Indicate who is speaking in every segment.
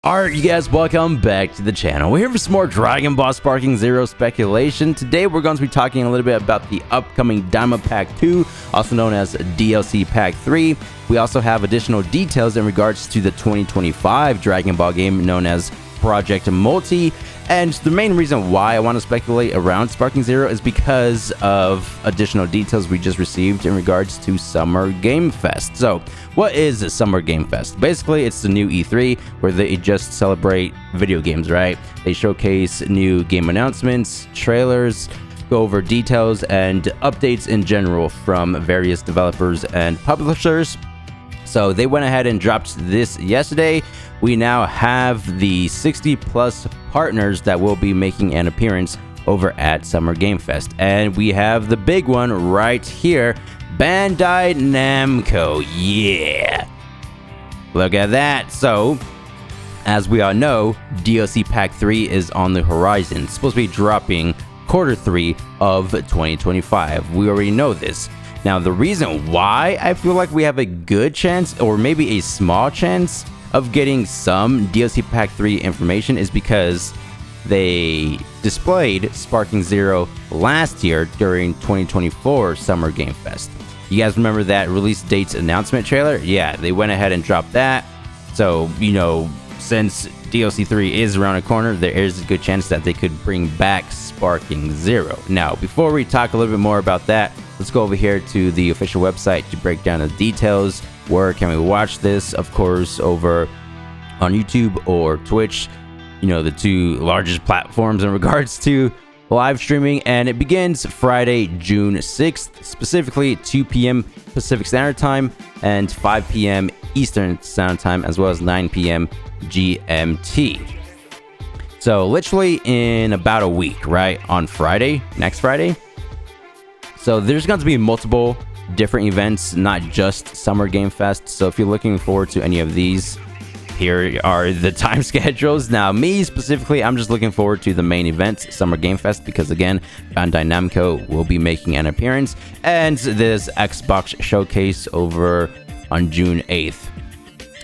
Speaker 1: Alright, you guys, welcome back to the channel. We're here for some more Dragon Ball Sparking Zero speculation. Today we're going to be talking a little bit about the upcoming Diamond Pack 2, also known as DLC Pack 3. We also have additional details in regards to the 2025 Dragon Ball game known as Project Multi. And the main reason why I want to speculate around Sparking Zero is because of additional details we just received in regards to Summer Game Fest. So, what is a Summer Game Fest? Basically, it's the new E3 where they just celebrate video games, right? They showcase new game announcements, trailers, go over details, and updates in general from various developers and publishers. So they went ahead and dropped this yesterday. We now have the 60 plus partners that will be making an appearance over at Summer Game Fest. And we have the big one right here, Bandai Namco. Yeah, look at that. So as we all know, DLC Pack 3 is on the horizon. It's supposed to be dropping Q3 of 2025. We already know this. Now, the reason why I feel like we have a good chance, or maybe a small chance, of getting some DLC Pack 3 information is because they displayed Sparking Zero last year during 2024 Summer Game Fest. You guys remember that release dates announcement trailer? Yeah, they went ahead and dropped that. So, you know, since DLC 3 is around the corner, there is a good chance that they could bring back Sparking Zero. Now, before we talk a little bit more about that, let's go over here to the official website to break down the details. Where can we watch this? Of course, over on YouTube or Twitch, you know, the two largest platforms in regards to live streaming. And it begins Friday, June 6th, specifically 2 p.m. Pacific Standard Time and 5 p.m. Eastern Standard Time, as well as 9 p.m. GMT. So literally in about a week, right? On Friday, next Friday. So there's going to be multiple different events, not just Summer Game Fest. So if you're looking forward to any of these, here are the time schedules. Now, me specifically, I'm just looking forward to the main event, Summer Game Fest, because again, Bandai Namco will be making an appearance, and this Xbox showcase over on June 8th,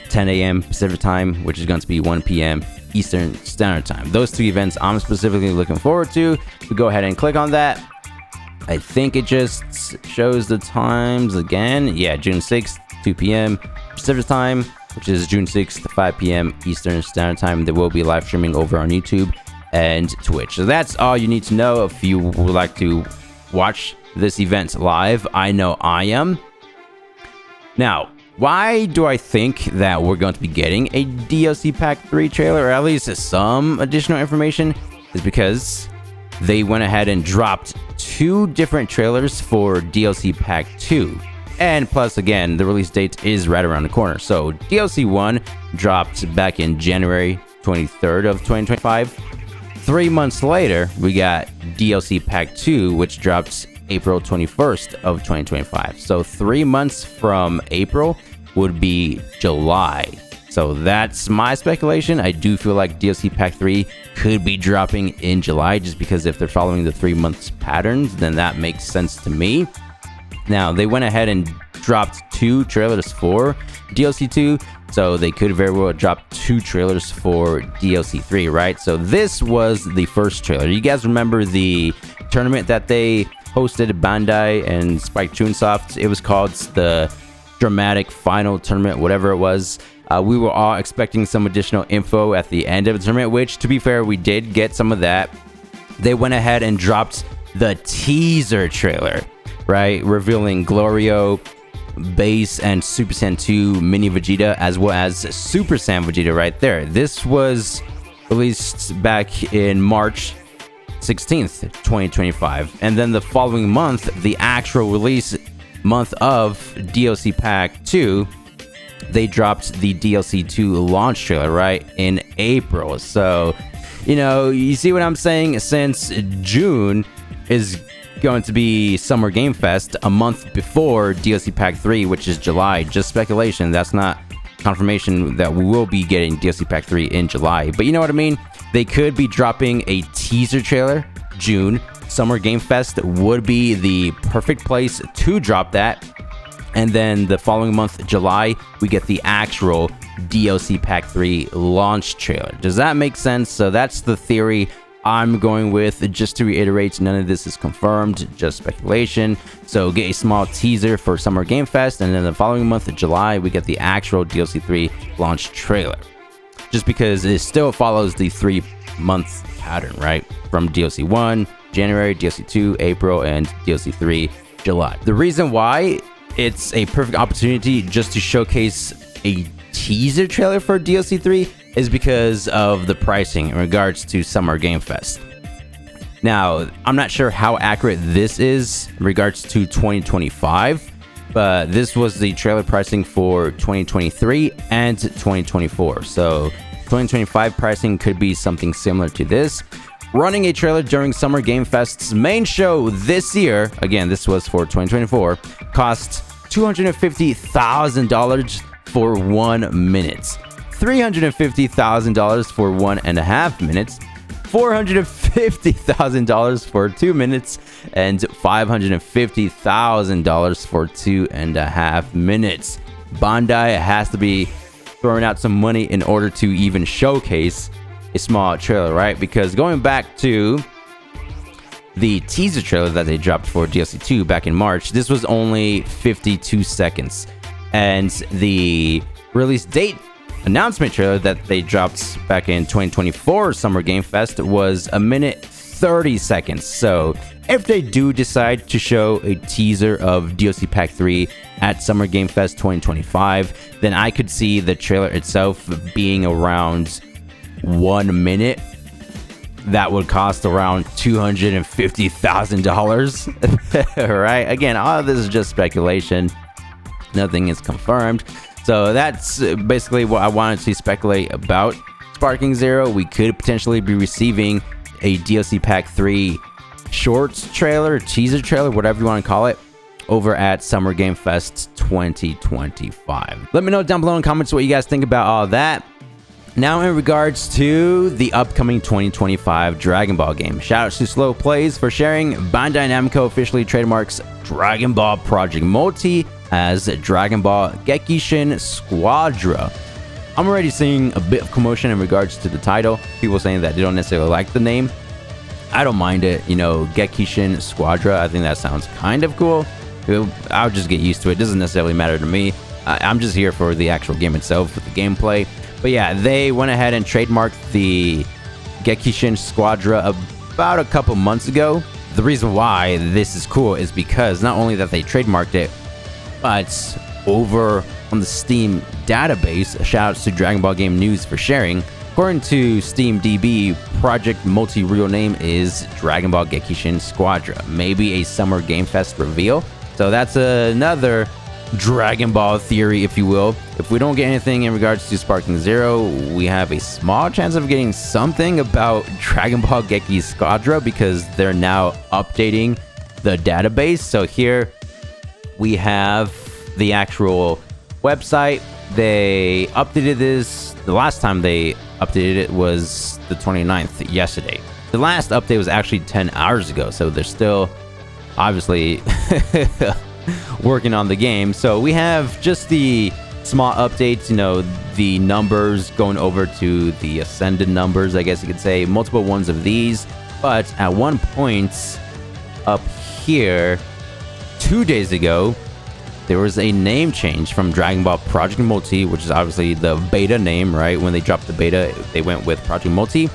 Speaker 1: 10 a.m. Pacific Time, which is going to be 1 p.m. Eastern Standard Time. Those two events I'm specifically looking forward to. We go ahead and click on that. I think it just shows the times again. Yeah, June 6th, 2 p.m. Pacific Time, which is June 6th, 5 p.m. Eastern Standard Time. There will be live streaming over on YouTube and Twitch. So that's all you need to know if you would like to watch this event live. I know I am. Now, why do I think that we're going to be getting a DLC Pack 3 trailer, or at least some additional information? Is because they went ahead and dropped two different trailers for DLC Pack 2. And plus, again, the release date is right around the corner. So DLC 1 dropped back in January 23rd of 2025. 3 months later, we got DLC Pack 2, which dropped April 21st of 2025. So 3 months from April would be July. So that's my speculation. I do feel like DLC Pack 3 could be dropping in July, just because if they're following the 3 months patterns, then that makes sense to me. Now, they went ahead and dropped two trailers for DLC 2, so they could very well drop two trailers for DLC 3, right? So this was the first trailer. You guys remember the tournament that they hosted, Bandai and Spike Chunsoft? It was called the Dramatic Final Tournament, whatever it was. We were all expecting some additional info at the end of the tournament, which, to be fair, we did get some of that. They went ahead and dropped the teaser trailer, right? Revealing Glorio, Base, and Super Saiyan 2 Mini Vegeta, as well as Super Saiyan Vegeta right there. This was released back in March 16th, 2025. And then the following month, the actual release month of DLC Pack 2, they dropped the DLC 2 launch trailer, right, in April. So, you know, you see what I'm saying? Since June is going to be Summer Game Fest, a month before DLC Pack 3, which is July. Just speculation. That's not confirmation that we will be getting DLC Pack 3 in July. But you know what I mean? They could be dropping a teaser trailer June. Summer Game Fest would be the perfect place to drop that. And then the following month, July, we get the actual DLC Pack 3 launch trailer. Does that make sense? So that's the theory I'm going with. Just to reiterate, none of this is confirmed, just speculation. So get a small teaser for Summer Game Fest, and then the following month of July, we get the actual DLC 3 launch trailer. Just because it still follows the 3-month pattern, right? From DLC 1, January, DLC 2, April, and DLC 3, July. The reason why it's a perfect opportunity just to showcase a teaser trailer for DLC 3 is because of the pricing in regards to Summer Game Fest. Now, I'm not sure how accurate this is in regards to 2025, but this was the trailer pricing for 2023 and 2024. So 2025 pricing could be something similar to this. Running a trailer during Summer Game Fest's main show this year, again, this was for 2024, cost $250,000 for 1 minute, $350,000 for 1.5 minutes, $450,000 for 2 minutes, and $550,000 for 2.5 minutes. Bandai has to be throwing out some money in order to even showcase a small trailer, right? Because going back to the teaser trailer that they dropped for DLC 2 back in March, this was only 52 seconds. And the release date announcement trailer that they dropped back in 2024 Summer Game Fest was 1minute 30 seconds. So if they do decide to show a teaser of DLC Pack 3 at Summer Game Fest 2025, then I could see the trailer itself being around 1 minute. That would cost around $250,000. Right? Again, all of this is just speculation. Nothing is confirmed. So that's basically what I wanted to speculate about Sparking Zero. We could potentially be receiving a DLC Pack 3 shorts trailer, teaser trailer, whatever you want to call it, over at Summer Game Fest 2025. Let me know down below in the comments what you guys think about all that. Now, in regards to the upcoming 2025 Dragon Ball game, shoutouts to Slow Plays for sharing. Bandai Namco officially trademarks Dragon Ball Project Multi as Dragon Ball Gekishin Squadra. I'm already seeing a bit of commotion in regards to the title. People saying that they don't necessarily like the name. I don't mind it, you know, Gekishin Squadra. I think that sounds kind of cool. I'll just get used to it. It doesn't necessarily matter to me. I'm just here for the actual game itself with the gameplay. But yeah, they went ahead and trademarked the Gekishin Squadra about a couple months ago. The reason why this is cool is because not only that they trademarked it, but over on the Steam database, shoutouts to Dragon Ball Game News for sharing. According to Steam DB, Project Multi real name is Dragon Ball Gekishin Squadra. Maybe a Summer Game Fest reveal. So that's another Dragon Ball theory, if you will. If we don't get anything in regards to Sparking Zero, we have a small chance of getting something about Dragon Ball Gekishin Squadra because they're now updating the database. So here we have the actual website. They updated this. The last time they updated it was the 29th, yesterday. The last update was actually 10 hours ago, so they're still obviously working on the game. So we have just the small updates, you know, the numbers going over to the ascended numbers, I guess you could say, multiple ones of these. But at one point up here, 2 days ago, there was a name change from Dragon Ball Project Multi, which is obviously the beta name, right? When they dropped the beta, they went with Project Multi.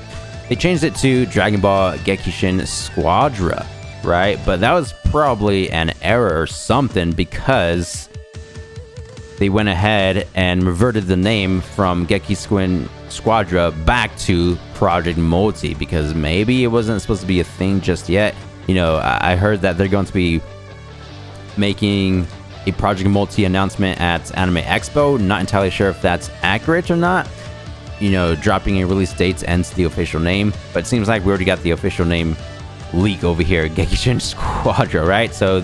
Speaker 1: They changed it to Dragon Ball Gekishin Squadra, right? But that was probably an error or something because they went ahead and reverted the name from Gekishin Squadra back to Project Multi because maybe it wasn't supposed to be a thing just yet. You know, I heard that they're going to be making a Project Multi announcement at Anime Expo. Not entirely sure if that's accurate or not. You know, dropping a release date ends the official name, but it seems like we already got the official name leak over here, Gekishin Squadra, right? So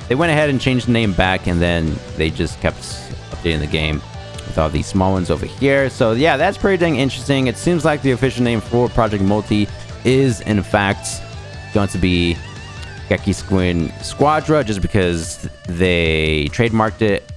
Speaker 1: they went ahead and changed the name back, and then they just kept updating the game with all these small ones over here. So yeah, that's pretty dang interesting. It seems like the official name for Project Multi is in fact going to be Geki Squin Squadra just because they trademarked it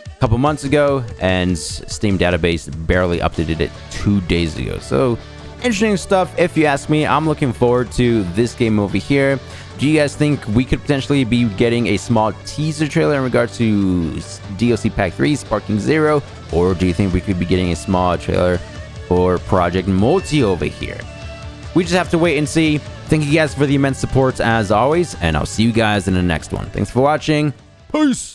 Speaker 1: a couple months ago and Steam database barely updated it 2 days ago. So interesting stuff if you ask me. I'm looking forward to this game over here. Do you guys think we could potentially be getting a small teaser trailer in regards to DLC Pack 3, Sparking Zero? Or do you think we could be getting a small trailer for Project Multi over here? We just have to wait and see. Thank you guys for the immense support as always, and I'll see you guys in the next one. Thanks for watching. Peace!